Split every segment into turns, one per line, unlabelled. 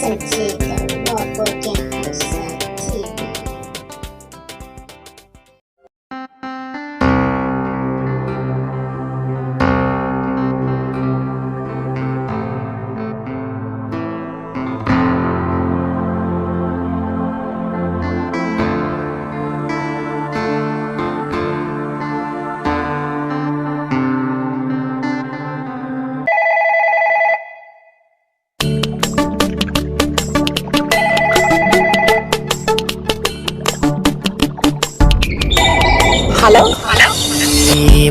kasance da waƙoƙin Hausa TV.
Hello?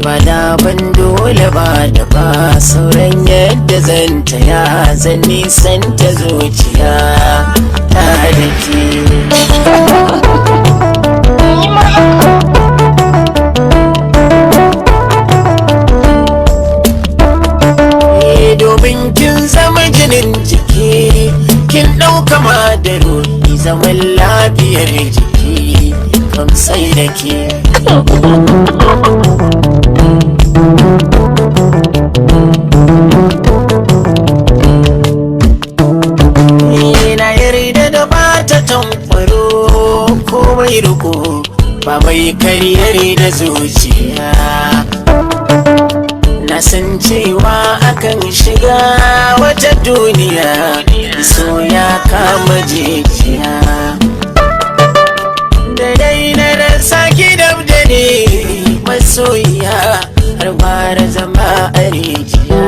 Ba da ban dole ba da ba sauran yadda zan taya zan nisan ta zuciya ta da ke. Domin kin zama jinin jiki, kin ɗauka madarori zaman lafiyar jiki kam sai da ke. Na yarda da bata tankwaro komai riko ba mai karyar da zuciya. Na san cewa akan shiga wata duniya so ya kama jijiya. Da dai na rasa ki dab da ne masoyiya har fara zama a rijiya.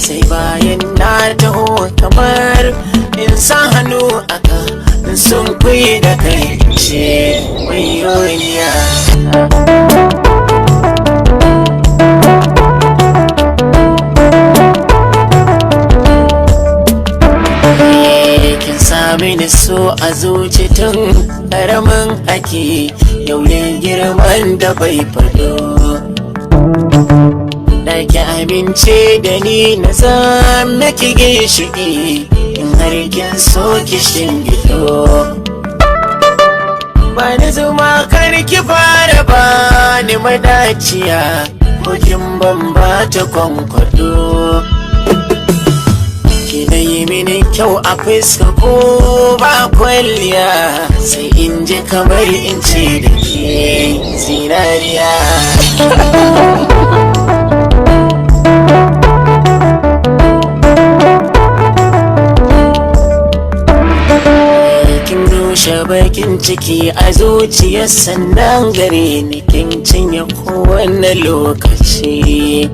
Sai bayan na taho kamar in sa hannu aka sun kuyi da kai ce wayoniya. Mini so a zuci tun ƙaramin ake yau ne girman da bai faɗo. Da ki amince da ni na zama ki ginshiki in har kin so ki shingido. Ba ni zuma kar ki fara ba ni madaciya ko kin ban ba ta kwankwado. Kina yi mini kyau a fuska ko ba kwalliya sai in ji kamar in ce da ke zinariya. Kin rushe bakin ciki a zuciyar sannan gare ni kin cinye kowane lokaci.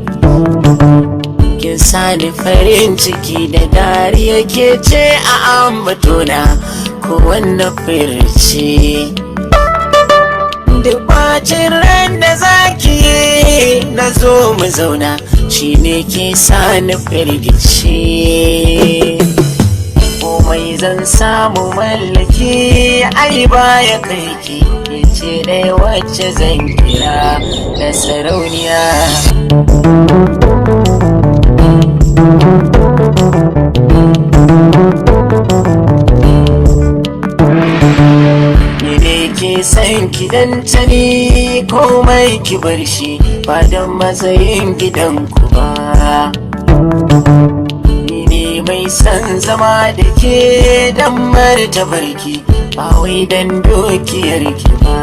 Kin sani farin ciki da dariya ke ce a ambatona ko wannan firci. Duk bacin ran da zaki na zo mu zauna shi ne ke sani firgici. Komai zan samu mallaki ai baya kai ki ce ɗaya wacce zan kira da sarauniya. Ke san gidan tani komai ki bar shi ba don matsayin gidanku ba. Ni ne mai san zama da ke don martabarki ba wai don dukiyarki ba.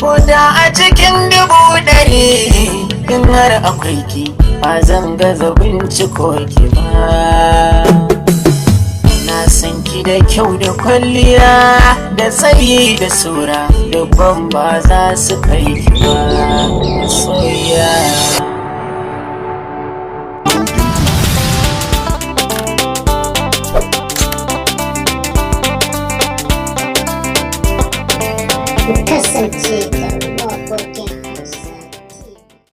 Ko da a cikin 100 in har akwai ki ba zan gaza binciko ki ba. San ki da kyau da kwalliya da tsayi da sura dubban ba za su kai ki ba soyayya.
Kasance da